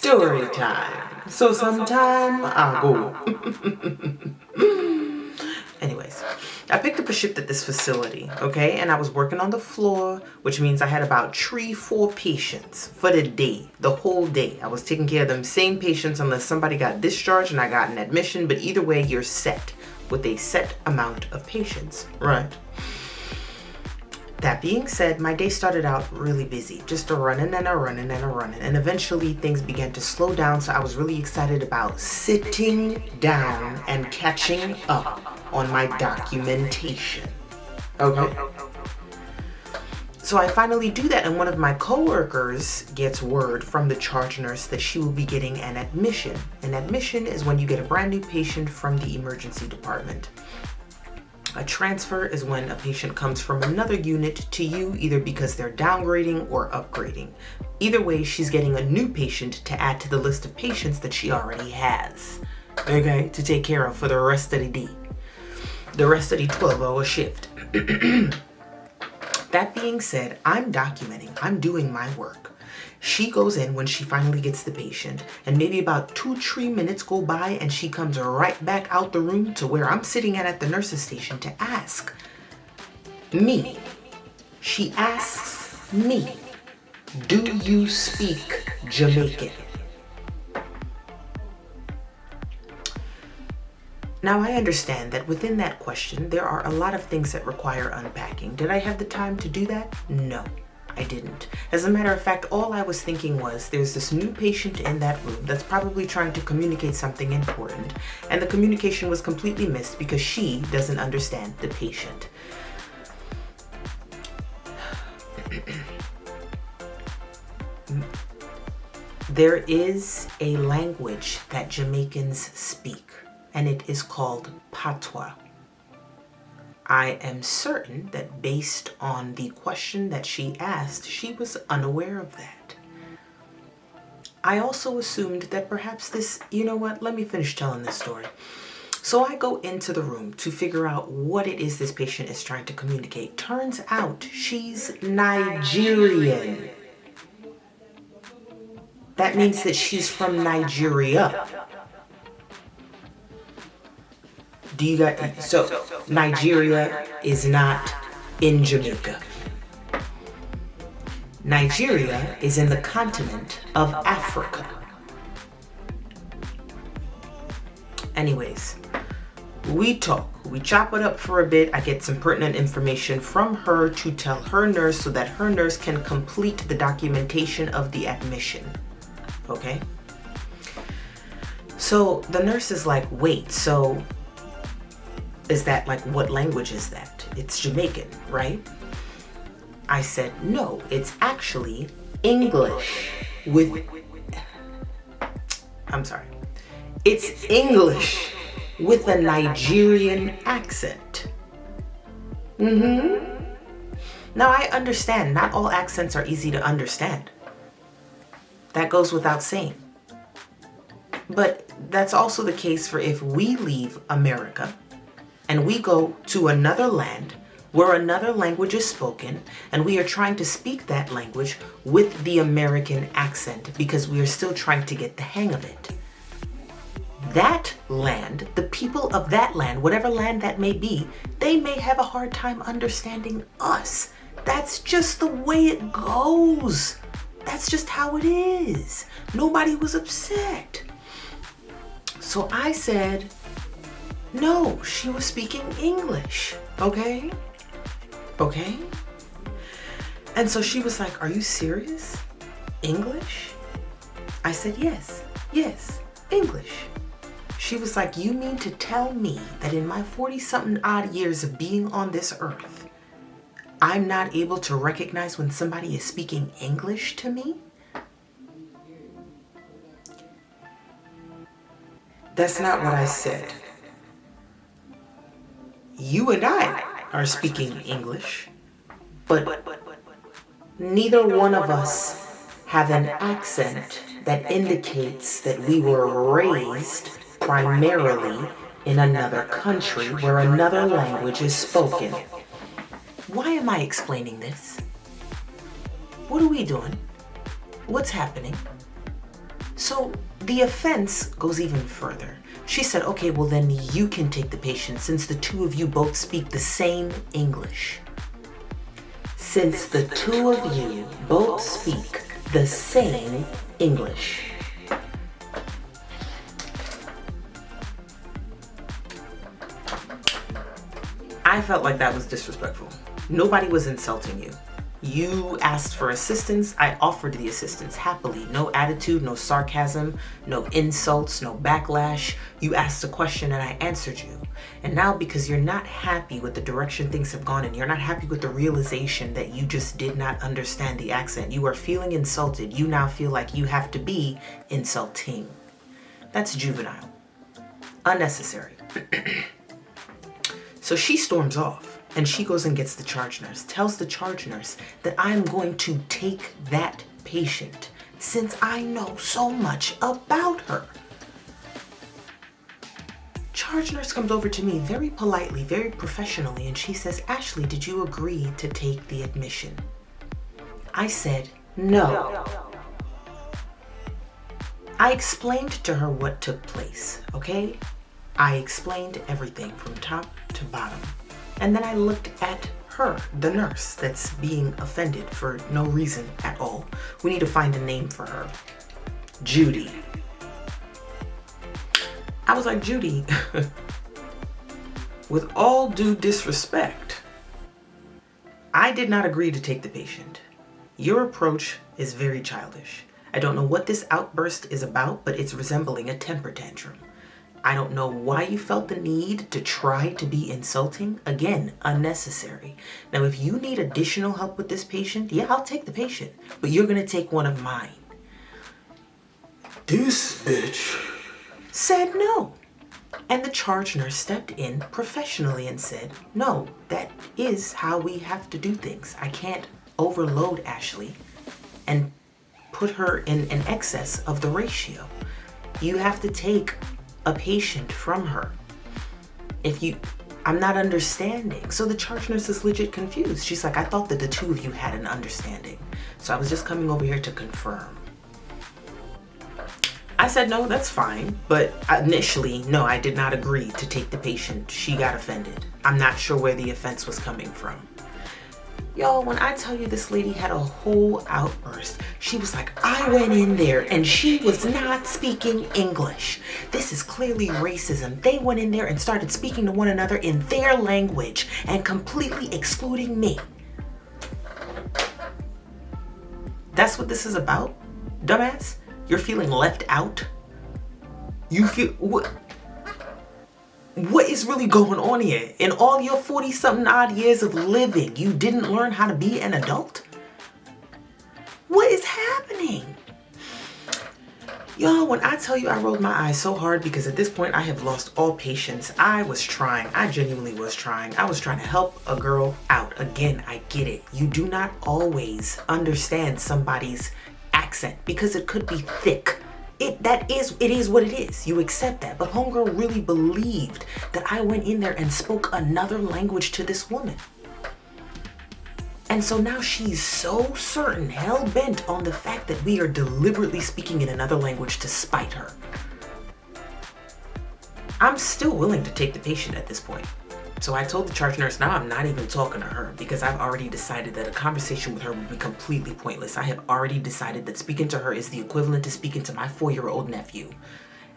story time. So sometime ago. Anyways, I picked up a shift at this facility, okay? And I was working on the floor, which means I had about 3-4 patients for the day, the whole day. I was taking care of them same patients unless somebody got discharged and I got an admission, but either way, you're set with a set amount of patients, right? That being said, my day started out really busy, just a running and a running and a running, and eventually things began to slow down, so I was really excited about sitting down and catching up on my documentation. Okay? So I finally do that, and one of my coworkers gets word from the charge nurse that she will be getting an admission. An admission is when you get a brand new patient from the emergency department. A transfer is when a patient comes from another unit to you, either because they're downgrading or upgrading. Either way, she's getting a new patient to add to the list of patients that she already has, okay, to take care of for the rest of the day, the rest of the 12-hour shift. That being said, I'm documenting, I'm doing my work. She goes in when she finally gets the patient, and maybe about 2-3 minutes go by and she comes right back out the room to where I'm sitting at the nurse's station to ask me. She asks me, do you speak Jamaican? Now I understand that within that question, there are a lot of things that require unpacking. Did I have the time to do that? No. I didn't. As a matter of fact, all I was thinking was there's this new patient in that room that's probably trying to communicate something important, and the communication was completely missed because she doesn't understand the patient. There is a language that Jamaicans speak, and it is called patois. I am certain that based on the question that she asked, she was unaware of that. I also assumed that perhaps this, you know what, let me finish telling this story. So I go into the room to figure out what it is this patient is trying to communicate. Turns out she's Nigerian. That means that she's from Nigeria. Do you got, so Nigeria is not in Jamaica. Nigeria is in the continent of Africa. Anyways, we talk, we chop it up for a bit. I get some pertinent information from her to tell her nurse so that her nurse can complete the documentation of the admission. Okay? So the nurse is like, wait, so is that like, what language is that? It's Jamaican, right? I said, no, it's actually English with, I'm sorry. It's English with a Nigerian accent. Now I understand not all accents are easy to understand. That goes without saying. But that's also the case for if we leave America and we go to another land where another language is spoken, and we are trying to speak that language with the American accent because we are still trying to get the hang of it. That land, the people of that land, whatever land that may be, they may have a hard time understanding us. That's just the way it goes. That's just how it is. Nobody was upset. So I said, no, she was speaking English, okay? Okay? And so she was like, are you serious? English? I said, yes, English. She was like, you mean to tell me that in my 40-something odd years of being on this earth, I'm not able to recognize when somebody is speaking English to me? That's not what I said. You and I are speaking English, but neither one of us have an accent that indicates that we were raised primarily in another country where another language is spoken. Why am I explaining this? What are we doing? What's happening? So the offense goes even further. She said, okay, well then you can take the patient since the two of you both speak the same English. Since the two of you both speak the same English. I felt like that was disrespectful. Nobody was insulting you. You asked for assistance, I offered the assistance happily. No attitude, no sarcasm, no insults, no backlash. You asked a question and I answered you. And now because you're not happy with the direction things have gone and you're not happy with the realization that you just did not understand the accent, you are feeling insulted. You now feel like you have to be insulting. That's juvenile. Unnecessary. So she storms off and she goes and gets the charge nurse, tells the charge nurse that I'm going to take that patient since I know so much about her. Charge nurse comes over to me very politely, very professionally, and she says, Ashley, did you agree to take the admission? I said, no. I explained to her what took place, okay? I explained everything from top to bottom. And then I looked at her, the nurse that's being offended for no reason at all. We need to find a name for her. Judy. I was like, Judy, with all due disrespect, I did not agree to take the patient. Your approach is very childish. I don't know what this outburst is about, but it's resembling a temper tantrum. I don't know why you felt the need to try to be insulting. Again, unnecessary. Now, if you need additional help with this patient, yeah, I'll take the patient, but you're gonna take one of mine. This bitch said no. And the charge nurse stepped in professionally and said, no, that is how we have to do things. I can't overload Ashley and put her in an excess of the ratio. You have to take a patient from her. I'm not understanding. So the charge nurse is legit confused. She's like, I thought that the two of you had an understanding. So I was just coming over here to confirm. I said, no, that's fine. But initially, no, I did not agree to take the patient. She got offended. I'm not sure where the offense was coming from. Y'all, when I tell you this lady had a whole outburst, she was like, I went in there and she was not speaking English. This is clearly racism. They went in there and started speaking to one another in their language and completely excluding me. That's what this is about, dumbass? You're feeling left out? You feel, what is really going on here? In all your 40-something odd years of living, you didn't learn how to be an adult? What is happening? Y'all, when I tell you I rolled my eyes so hard because at this point I have lost all patience. I was trying. I genuinely was trying. I was trying to help a girl out. Again, I get it. You do not always understand somebody's accent because it could be thick. It is what it is. You accept that. But homegirl really believed that I went in there and spoke another language to this woman. And so now she's so certain, hell-bent on the fact that we are deliberately speaking in another language to spite her. I'm still willing to take the patient at this point. So I told the charge nurse, now I'm not even talking to her because I've already decided that a conversation with her would be completely pointless. I have already decided that speaking to her is the equivalent to speaking to my 4-year-old nephew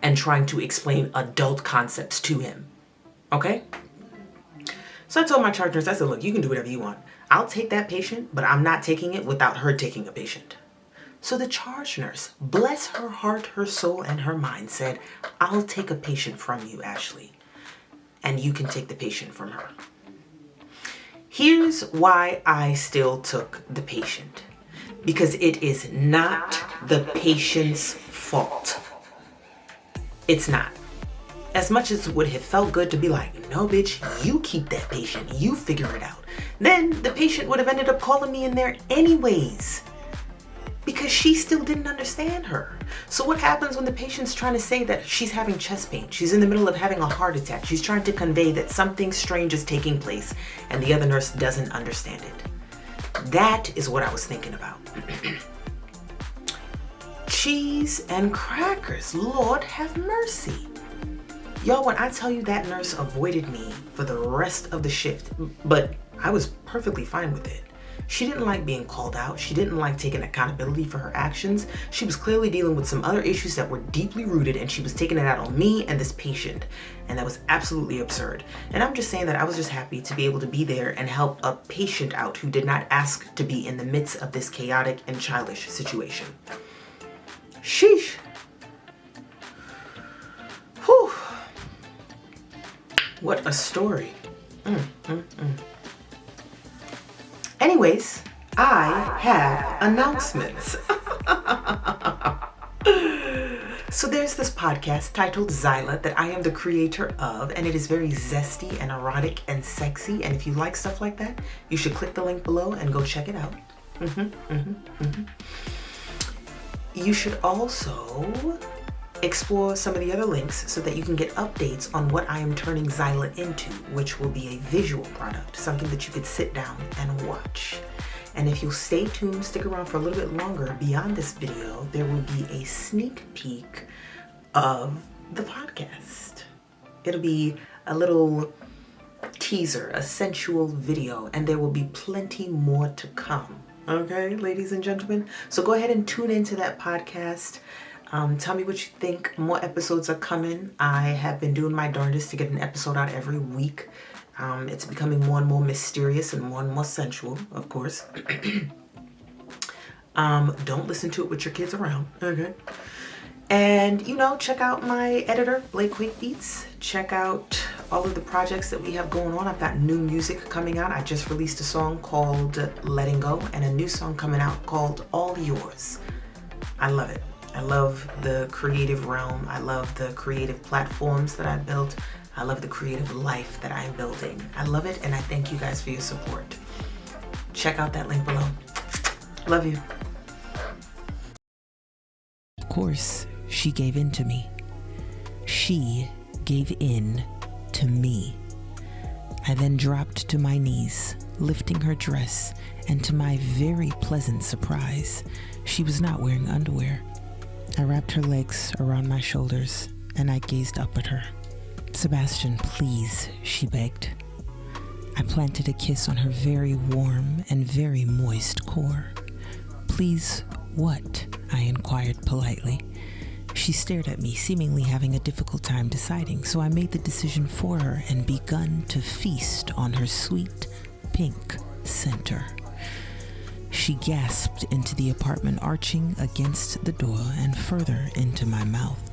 and trying to explain adult concepts to him. Okay? So I told my charge nurse, I said, look, you can do whatever you want. I'll take that patient, but I'm not taking it without her taking a patient. So the charge nurse, bless her heart, her soul, and her mind, said, I'll take a patient from you, Ashley, and you can take the patient from her. Here's why I still took the patient. Because it is not the patient's fault. It's not. As much as it would have felt good to be like, no, bitch, you keep that patient, you figure it out. Then the patient would have ended up calling me in there anyways. Because she still didn't understand her. So what happens when the patient's trying to say that she's having chest pain? She's in the middle of having a heart attack. She's trying to convey that something strange is taking place and the other nurse doesn't understand it. That is what I was thinking about. cheese and crackers. Lord have mercy. Y'all, when I tell you that nurse avoided me for the rest of the shift, but I was perfectly fine with it. She didn't like being called out. She didn't like taking accountability for her actions. She was clearly dealing with some other issues that were deeply rooted, and she was taking it out on me and this patient. And that was absolutely absurd. And I'm just saying that I was just happy to be able to be there and help a patient out who did not ask to be in the midst of this chaotic and childish situation. Sheesh. Whew. What a story. Anyways, I have announcements. So there's this podcast titled Zyla that I am the creator of, and it is very zesty and erotic and sexy. And if you like stuff like that, you should click the link below and go check it out. You should also explore some of the other links so that you can get updates on what I am turning Zyla into, which will be a visual product, something that you could sit down and watch. And if you'll stay tuned, stick around for a little bit longer beyond this video, there will be a sneak peek of the podcast. It'll be a little teaser, a sensual video, and there will be plenty more to come. Okay, ladies and gentlemen? So go ahead and tune into that podcast. Tell me what you think. More episodes are coming. I have been doing my darndest to get an episode out every week. It's becoming more and more mysterious and more sensual, of course. Don't listen to it with your kids around, okay? And, check out my editor, Blake Quake Beats. Check out all of the projects that we have going on. I've got new music coming out. I just released a song called Letting Go and a new song coming out called All Yours. I love it. I love the creative realm. I love the creative platforms that I've built. I love the creative life that I'm building. I love it, and I thank you guys for your support. Check out that link below. Love you. Of course, she gave in to me. She gave in to me. I then dropped to my knees, lifting her dress, and to my very pleasant surprise, she was not wearing underwear. I wrapped her legs around my shoulders, and I gazed up at her. "Sebastian, please," she begged. I planted a kiss on her very warm and very moist core. "Please, what?" I inquired politely. She stared at me, seemingly having a difficult time deciding, so I made the decision for her and begun to feast on her sweet, pink center. She gasped into the apartment, arching against the door and further into my mouth.